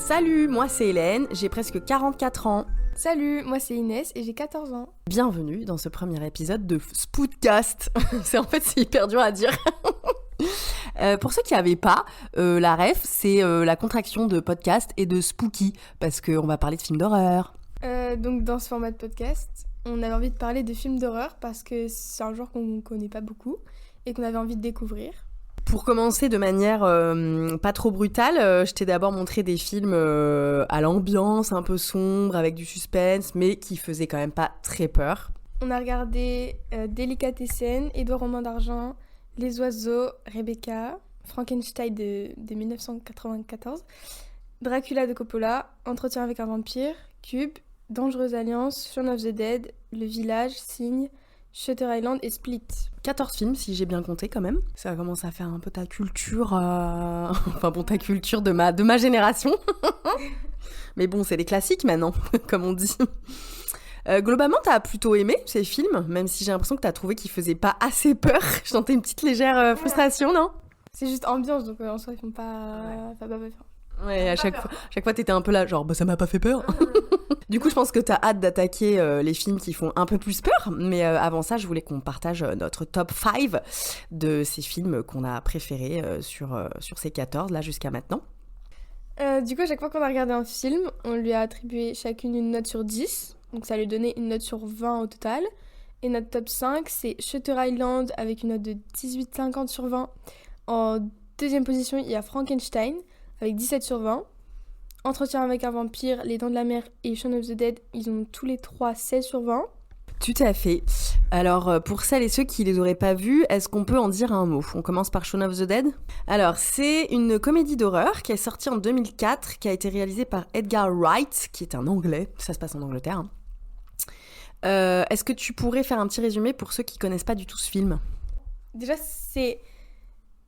Salut, moi c'est Hélène, j'ai presque 44 ans. Salut, moi c'est Inès et j'ai 14 ans. Bienvenue dans ce premier épisode de Spoodcast. C'est hyper dur à dire. Pour ceux qui n'avaient pas, la ref, c'est la contraction de podcast et de spooky, parce qu'on va parler de films d'horreur. Donc dans ce format de podcast, on avait envie de parler de films d'horreur parce que c'est un genre qu'on connaît pas beaucoup et qu'on avait envie de découvrir. Pour commencer de manière pas trop brutale, je t'ai d'abord montré des films à l'ambiance un peu sombre, avec du suspense, mais qui faisaient quand même pas très peur. On a regardé Délicatessen, Édouard aux mains d'argent, Les oiseaux, Rebecca, Frankenstein de 1994, Dracula de Coppola, Entretien avec un vampire, Cube, Dangereuse Alliance, Shaun of the Dead, Le Village, Signe, Shutter Island et Split. 14 films, si j'ai bien compté quand même. Ça commence à faire un peu ta culture... ta culture de ma génération. Mais bon, c'est des classiques maintenant, comme on dit. Globalement, t'as plutôt aimé ces films, même si j'ai l'impression que t'as trouvé qu'ils faisaient pas assez peur. Je sentais une petite légère frustration, non ? C'est juste ambiance, donc en soi, ils font pas... Ouais, à chaque fois, t'étais un peu là, genre, ça m'a pas fait peur. Du coup, je pense que t'as hâte d'attaquer les films qui font un peu plus peur. Mais avant ça, je voulais qu'on partage notre top 5 de ces films qu'on a préférés sur ces 14, là, jusqu'à maintenant. Du coup, à chaque fois qu'on a regardé un film, on lui a attribué chacune une note sur 10. Donc ça lui donnait une note sur 20 au total. Et notre top 5, c'est Shutter Island avec une note de 18,50 sur 20. En deuxième position, il y a Frankenstein avec 17 sur 20. Entretien avec un vampire, Les Dents de la Mer et Shaun of the Dead, ils ont tous les trois 16 sur 20. Tout à fait. Alors, pour celles et ceux qui les auraient pas vus, est-ce qu'on peut en dire un mot ? On commence par Shaun of the Dead. Alors, c'est une comédie d'horreur qui est sortie en 2004, qui a été réalisée par Edgar Wright, qui est un Anglais. Ça se passe en Angleterre. Est-ce que tu pourrais faire un petit résumé pour ceux qui connaissent pas du tout ce film ? Déjà, c'est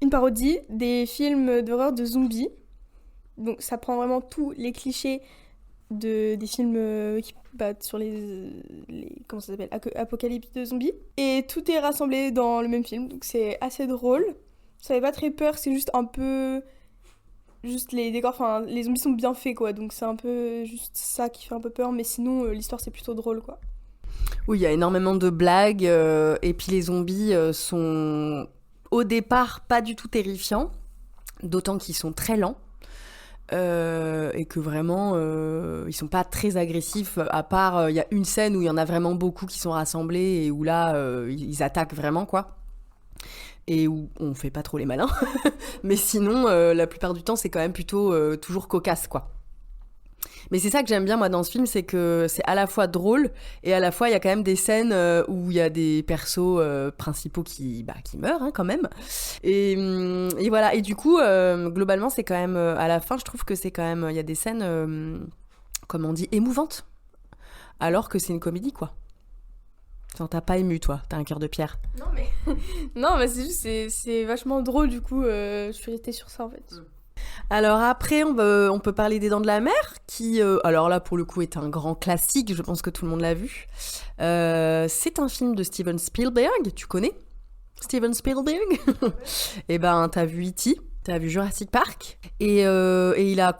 une parodie des films d'horreur de zombies. Donc ça prend vraiment tous les clichés des films qui battent sur les comment ça s'appelle, apocalypse de zombies. Et tout est rassemblé dans le même film, donc c'est assez drôle. Ça fait pas très peur, c'est juste un peu... Juste les décors, enfin les zombies sont bien faits quoi, donc c'est un peu juste ça qui fait un peu peur, mais sinon l'histoire c'est plutôt drôle quoi. Oui, il y a énormément de blagues, et puis les zombies sont au départ pas du tout terrifiants, d'autant qu'ils sont très lents. Et que vraiment ils sont pas très agressifs, à part il y a une scène où il y en a vraiment beaucoup qui sont rassemblés et où là ils attaquent vraiment quoi, et où on fait pas trop les malins. Mais sinon la plupart du temps c'est quand même plutôt toujours cocasse quoi. Mais c'est ça que j'aime bien moi dans ce film, c'est que c'est à la fois drôle et à la fois il y a quand même des scènes où il y a des persos principaux qui meurent hein, quand même. Et voilà, et du coup globalement c'est quand même à la fin je trouve que c'est quand même il y a des scènes comme on dit émouvantes alors que c'est une comédie quoi. Enfin, t'as pas ému toi, t'as un cœur de pierre. Non mais c'est juste c'est vachement drôle du coup je suis restée sur ça en fait. Alors après, on peut parler des Dents de la Mer, qui, alors là, pour le coup, est un grand classique, je pense que tout le monde l'a vu. C'est un film de Steven Spielberg, tu connais Steven Spielberg? Eh ben, t'as vu E.T., t'as vu Jurassic Park, et il a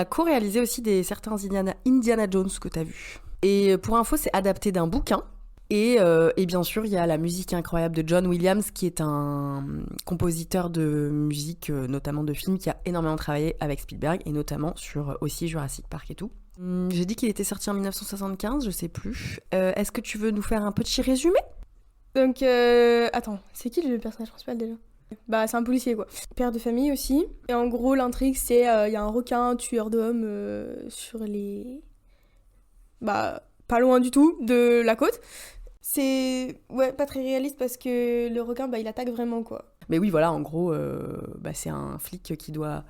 co-réalisé aussi certains Indiana Jones que t'as vu. Et pour info, c'est adapté d'un bouquin. Et bien sûr, il y a la musique incroyable de John Williams, qui est un compositeur de musique, notamment de films, qui a énormément travaillé avec Spielberg, et notamment sur aussi Jurassic Park et tout. J'ai dit qu'il était sorti en 1975, je sais plus. Est-ce que tu veux nous faire un petit résumé ? Donc, attends, c'est qui le personnage principal déjà ? Bah, c'est un policier quoi. Père de famille aussi. Et en gros, l'intrigue, c'est il y a un requin tueur d'hommes sur les... Bah, pas loin du tout de la côte. C'est pas très réaliste parce que le requin, il attaque vraiment quoi. Mais oui, voilà, en gros, c'est un flic qui doit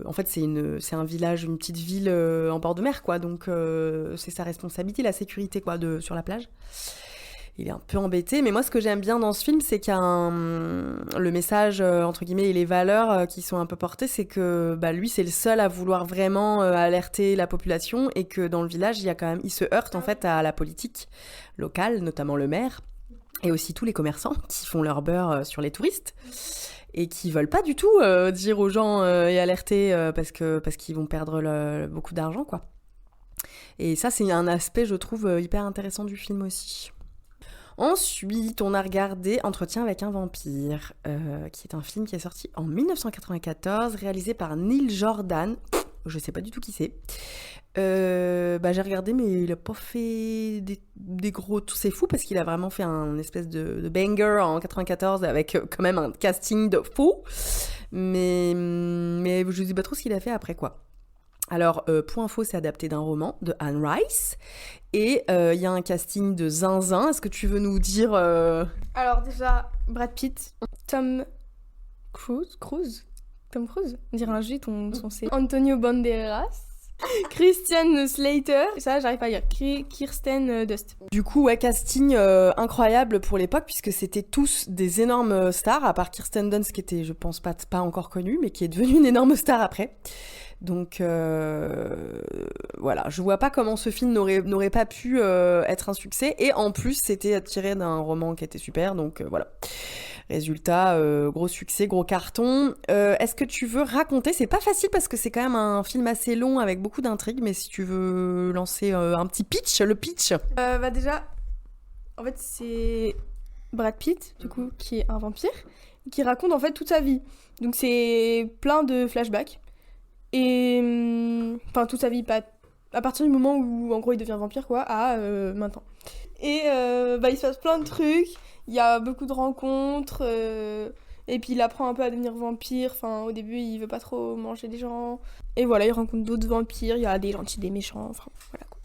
en fait, c'est un village, une petite ville en bord de mer, quoi. Donc, c'est sa responsabilité, la sécurité, quoi, sur la plage. Il est un peu embêté, mais moi ce que j'aime bien dans ce film, c'est qu'il y a le message entre guillemets et les valeurs qui sont un peu portées, c'est que lui c'est le seul à vouloir vraiment alerter la population, et que dans le village il se heurte en fait à la politique locale, notamment le maire, et aussi tous les commerçants qui font leur beurre sur les touristes et qui veulent pas du tout dire aux gens et alerter parce qu'ils vont perdre beaucoup d'argent, quoi. Et ça, c'est un aspect, je trouve, hyper intéressant du film aussi. Ensuite, on a regardé Entretien avec un vampire, qui est un film qui est sorti en 1994, réalisé par Neil Jordan. Je sais pas du tout qui c'est. J'ai regardé, mais il a pas fait des gros... C'est fou parce qu'il a vraiment fait un espèce de banger en 94 avec quand même un casting de fou. Mais je sais pas trop ce qu'il a fait après, quoi. Alors, pour info, c'est adapté d'un roman de Anne Rice. Et il y a un casting de zinzin. Est-ce que tu veux nous dire... Alors déjà, Brad Pitt, Tom Cruise, on dirait un G, son C. Antonio Banderas, Christian Slater, ça j'arrive pas à dire, Kirsten Dunst. Du coup, ouais, casting incroyable pour l'époque, puisque c'était tous des énormes stars, à part Kirsten Dunst, qui était, je pense, pas encore connue, mais qui est devenue une énorme star après. Donc voilà, je vois pas comment ce film n'aurait pas pu être un succès. Et en plus, c'était tiré d'un roman qui était super, donc voilà. Résultat, gros succès, gros carton. Est-ce que tu veux raconter? C'est pas facile parce que c'est quand même un film assez long avec beaucoup d'intrigues, mais si tu veux lancer un petit pitch, le pitch. Déjà, en fait, c'est Brad Pitt, du coup, qui est un vampire, qui raconte en fait toute sa vie. Donc c'est plein de flashbacks. Et enfin toute sa vie, pas à partir du moment où en gros il devient vampire, quoi, à maintenant. Et il se passe plein de trucs, il y a beaucoup de rencontres, et puis il apprend un peu à devenir vampire. Enfin au début il veut pas trop manger les gens, et voilà, il rencontre d'autres vampires, il y a des gentils, des méchants, enfin voilà, quoi.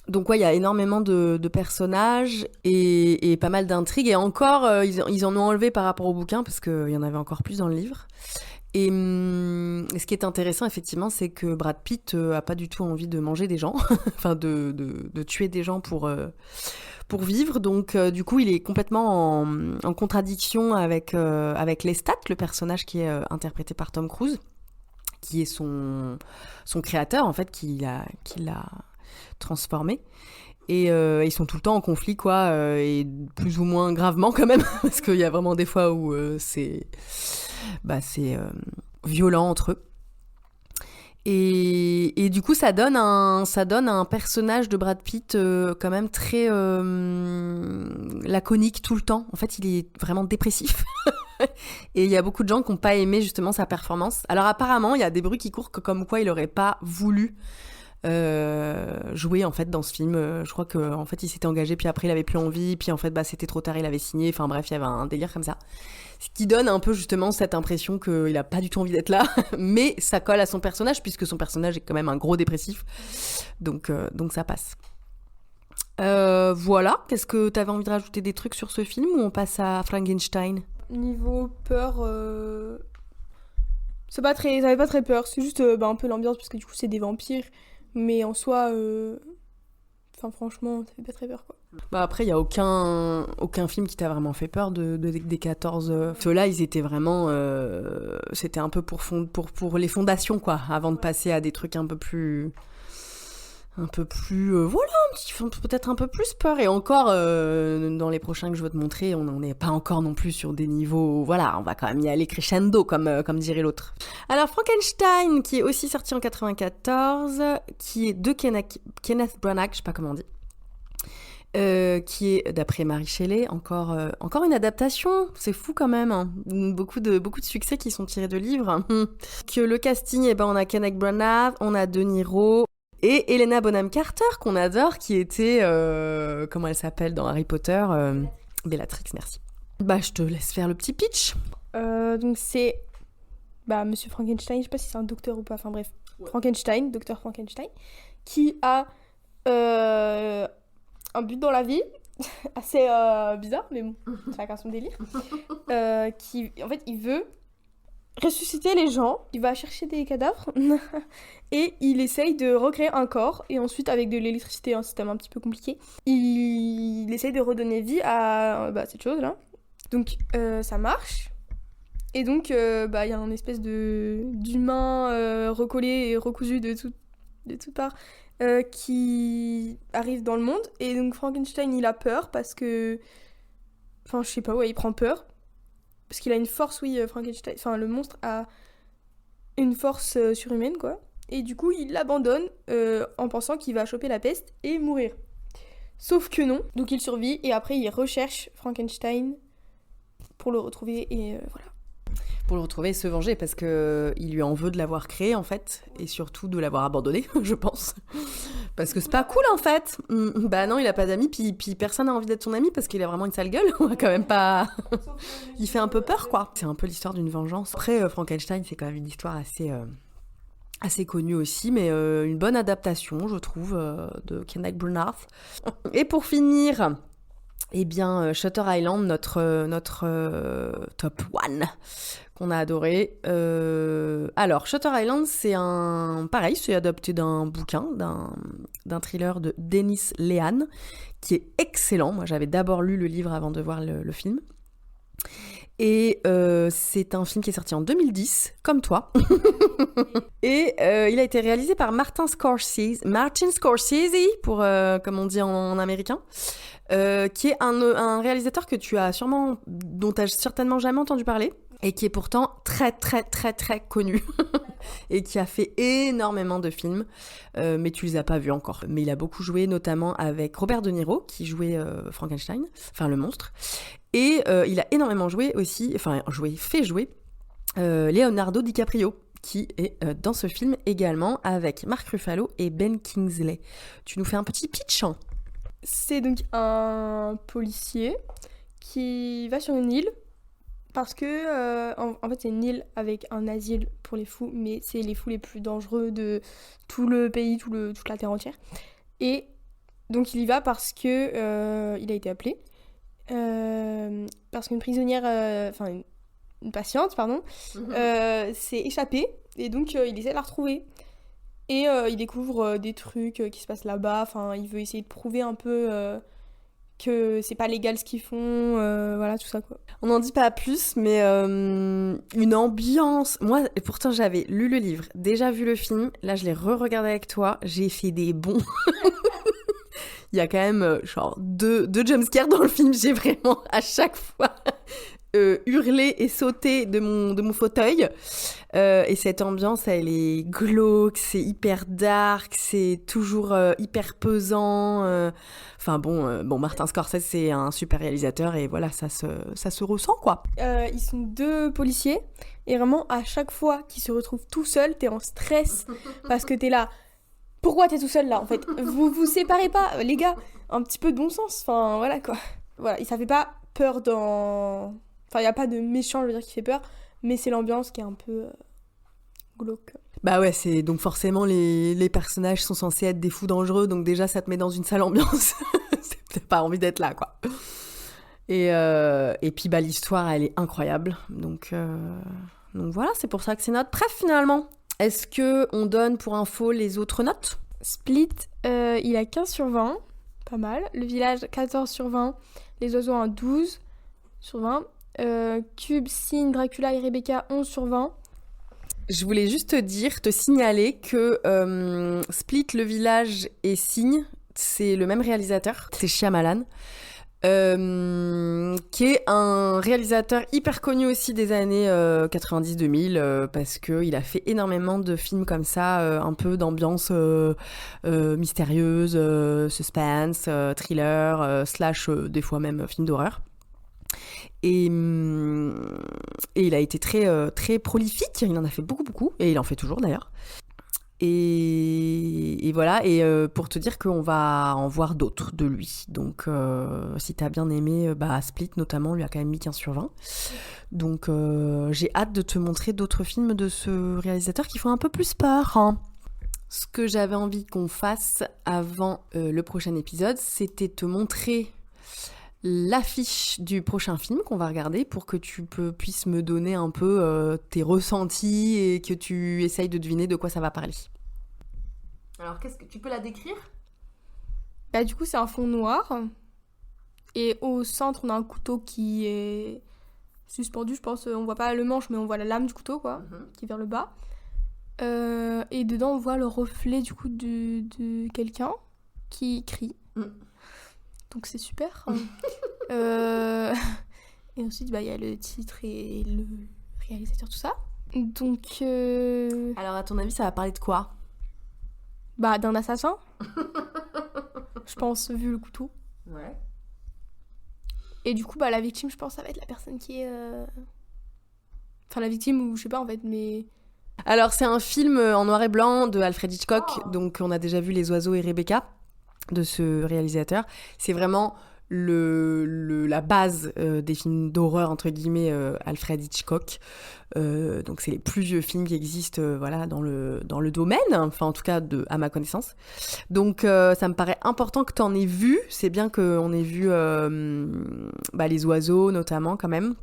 Donc ouais, il y a énormément de personnages et pas mal d'intrigues. Et encore, ils en ont enlevé par rapport au bouquin parce qu'il y en avait encore plus dans le livre. Et ce qui est intéressant, effectivement, c'est que Brad Pitt a pas du tout envie de manger des gens, enfin de tuer des gens pour vivre. Donc, du coup, il est complètement en contradiction avec Lestat, le personnage qui est interprété par Tom Cruise, qui est son créateur, en fait, qui l'a transformé. Et ils sont tout le temps en conflit, quoi, et plus ou moins gravement quand même, parce qu'il y a vraiment des fois où c'est violent entre eux. Et du coup, ça donne un personnage de Brad Pitt quand même très laconique tout le temps. En fait, il est vraiment dépressif. Et il y a beaucoup de gens qui n'ont pas aimé justement sa performance. Alors apparemment, il y a des bruits qui courent comme quoi il n'aurait pas voulu jouer en fait dans ce film. Je crois que en fait il s'était engagé, puis après il avait plus envie, puis en fait c'était trop tard, il avait signé. Enfin bref, il y avait un délire comme ça, ce qui donne un peu justement cette impression qu'il a pas du tout envie d'être là. Mais ça colle à son personnage puisque son personnage est quand même un gros dépressif, donc ça passe. Voilà, qu'est-ce que t'avais envie de rajouter des trucs sur ce film ou on passe à Frankenstein? Niveau peur, ça avait pas très peur, c'est juste un peu l'ambiance parce que du coup c'est des vampires. Mais en soi, franchement, ça fait pas très peur, quoi. Bah après, il y a aucun film qui t'a vraiment fait peur des 14. Ceux-là, ils étaient vraiment... c'était un peu pour les fondations, quoi, avant de passer à des trucs un peu plus... voilà, peut-être un peu plus peur. Et encore, dans les prochains que je veux te montrer, on n'en est pas encore non plus sur des niveaux... Voilà, on va quand même y aller crescendo, comme dirait l'autre. Alors, Frankenstein, qui est aussi sorti en 94, qui est de Kenneth Branagh, je sais pas comment on dit, qui est d'après Mary Shelley, encore une adaptation, c'est fou quand même, hein. Beaucoup de succès qui sont tirés de livres. Que le casting, on a Kenneth Branagh, on a De Niro... Et Helena Bonham Carter, qu'on adore, qui était... comment elle s'appelle dans Harry Potter Bellatrix, merci. Je te laisse faire le petit pitch. Donc c'est... Monsieur Frankenstein, je sais pas si c'est un docteur ou pas, enfin bref. Ouais. Frankenstein, docteur Frankenstein, qui a un but dans la vie, assez bizarre, mais bon, chacun son délire. Qui, en fait, il veut ressusciter les gens, il va chercher des cadavres et il essaye de recréer un corps, et ensuite avec de l'électricité, un système un petit peu compliqué, il essaye de redonner vie à cette chose là. Donc ça marche, et donc il y a une espèce d'humain recollé et recousu de toutes parts qui arrive dans le monde, et donc Frankenstein il a peur parce que Enfin, je sais pas, ouais, il prend peur. Parce qu'il a une force, oui, Frankenstein. Enfin, le monstre a une force surhumaine, quoi. Et du coup, il l'abandonne en pensant qu'il va choper la peste et mourir. Sauf que non. Donc il survit et après, il recherche Frankenstein pour le retrouver et voilà. Pour le retrouver et se venger, parce que il lui en veut de l'avoir créé, en fait, et surtout de l'avoir abandonné, je pense. Parce que c'est pas cool, en fait. Bah non, il a pas d'amis, puis personne n'a envie d'être son ami, parce qu'il a vraiment une sale gueule. On va quand même pas... Il fait un peu peur, quoi. C'est un peu l'histoire d'une vengeance. Après, Frankenstein, c'est quand même une histoire assez connue aussi, mais une bonne adaptation, je trouve, de Kenneth Branagh. Et pour finir... Eh bien, Shutter Island, notre top one qu'on a adoré. Alors, Shutter Island, c'est adapté d'un bouquin, d'un thriller de Dennis Lehane, qui est excellent. Moi, j'avais d'abord lu le livre avant de voir le film. Et c'est un film qui est sorti en 2010, comme toi. Et il a été réalisé par Martin Scorsese, pour, comme on dit en américain. Qui est un réalisateur dont tu as certainement jamais entendu parler, et qui est pourtant très très très très connu, et qui a fait énormément de films, mais tu les as pas vus encore. Mais il a beaucoup joué, notamment avec Robert De Niro, qui jouait Frankenstein, enfin le monstre, et il a énormément fait jouer Leonardo DiCaprio, qui est dans ce film également, avec Mark Ruffalo et Ben Kingsley. Tu nous fais un petit pitch, hein? C'est donc un policier qui va sur une île parce que, en fait, c'est une île avec un asile pour les fous, mais c'est les fous les plus dangereux de tout le pays, toute la terre entière. Et donc, il y va parce que il a été appelé. Parce qu'une prisonnière, une patiente, pardon, s'est échappée. Et donc, il essaie de la retrouver. Et il découvre des trucs qui se passent là-bas. Enfin, il veut essayer de prouver un peu que c'est pas légal ce qu'ils font. Voilà, tout ça, quoi. On n'en dit pas plus, mais une ambiance... Moi, pourtant, j'avais lu le livre, déjà vu le film. Là, je l'ai re-regardé avec toi. J'ai fait des bonds. Il y a quand même genre deux jumpscares dans le film. J'ai vraiment, à chaque fois... hurler et sauter de mon fauteuil, et cette ambiance, elle est glauque, c'est hyper dark, c'est toujours hyper pesant, enfin bon, Martin Scorsese, c'est un super réalisateur, et voilà, ça se ressent, quoi. Ils sont deux policiers, et vraiment à chaque fois qu'ils se retrouvent tout seuls, t'es en stress parce que t'es là. Pourquoi t'es tout seul là, en fait? Vous séparez pas, les gars, un petit peu de bon sens, enfin voilà, quoi. Voilà, ça fait pas peur dans... Enfin, il n'y a pas de méchant, je veux dire, qui fait peur, mais c'est l'ambiance qui est un peu glauque. Bah ouais, c'est donc forcément les personnages sont censés être des fous dangereux, donc déjà ça te met dans une sale ambiance. T'as pas envie d'être là, quoi. Et puis bah l'histoire, elle est incroyable, donc voilà, c'est pour ça que c'est notre préf finalement. Est-ce que on donne pour info les autres notes? Split, il a 15 sur 20, pas mal. Le Village, 14 sur 20. Les Oiseaux, un 12 sur 20. Cube, Signe, Dracula et Rebecca, 11 sur 20. Je voulais juste te signaler que Split, Le Village et Signe, c'est le même réalisateur, c'est Shyamalan, qui est un réalisateur hyper connu aussi des années 90-2000, parce qu'il a fait énormément de films comme ça, un peu d'ambiance mystérieuse, suspense, thriller, slash des fois même film d'horreur. Et il a été très, très prolifique, il en a fait beaucoup, et il en fait toujours d'ailleurs. Et voilà, et pour te dire qu'on va en voir d'autres de lui. Donc si t'as bien aimé, Split notamment, lui a quand même mis 15 sur 20. Donc j'ai hâte de te montrer d'autres films de ce réalisateur qui font un peu plus peur, hein. Ce que j'avais envie qu'on fasse avant le prochain épisode, c'était te montrer l'affiche du prochain film qu'on va regarder pour que tu puisses me donner un peu tes ressentis et que tu essayes de deviner de quoi ça va parler. Alors, qu'est-ce que tu peux la décrire ? Bah, du coup, c'est un fond noir. Et au centre, on a un couteau qui est suspendu, je pense. On voit pas le manche, mais on voit la lame du couteau, quoi, qui est vers le bas. Et dedans, on voit le reflet, du coup, de quelqu'un qui crie. Donc c'est super. Et ensuite, il y a le titre et le réalisateur, tout ça. Donc... Alors, à ton avis, ça va parler de quoi ? d'un assassin. Je pense, vu le couteau. Ouais. Et du coup, la victime, je pense, ça va être la personne qui est... Enfin, la victime, ou je sais pas, en fait, mais... Alors, c'est un film en noir et blanc de Alfred Hitchcock. Donc, on a déjà vu Les Oiseaux et Rebecca de ce réalisateur. C'est vraiment la base des films d'horreur, entre guillemets, Alfred Hitchcock. Donc, c'est les plus vieux films qui existent dans le domaine, enfin, en tout cas, à ma connaissance. Donc, ça me paraît important que tu en aies vu. C'est bien qu'on ait vu Les Oiseaux, notamment, quand même.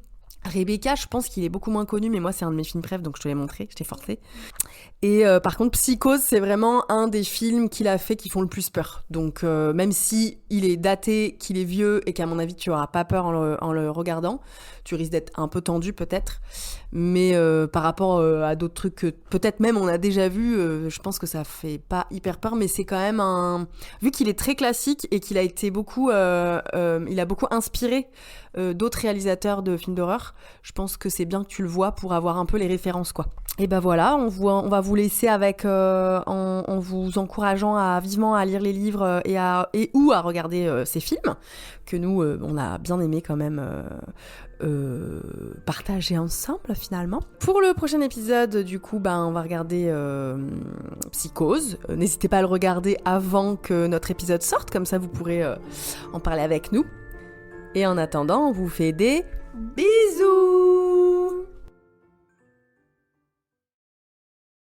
Rebecca, je pense qu'il est beaucoup moins connu, mais moi, c'est un de mes films préf, donc je te l'ai montré, je t'ai forcé. Et par contre, Psychose, c'est vraiment un des films qu'il a fait qui font le plus peur. Donc, même si il est daté, qu'il est vieux, et qu'à mon avis, tu n'auras pas peur en le regardant, tu risques d'être un peu tendu, peut-être. Mais par rapport à d'autres trucs que peut-être même on a déjà vu, je pense que ça fait pas hyper peur, mais c'est quand même vu qu'il est très classique et qu'il a été beaucoup... il a beaucoup inspiré d'autres réalisateurs de films d'horreur, je pense que c'est bien que tu le vois pour avoir un peu les références, quoi. Et voilà, on va vous laisser avec en vous encourageant vivement à lire les livres ou à regarder ces films que nous on a bien aimé quand même partager ensemble finalement. Pour le prochain épisode, du coup, on va regarder Psychose. N'hésitez pas à le regarder avant que notre épisode sorte, comme ça vous pourrez en parler avec nous. Et en attendant, on vous fait des bisous.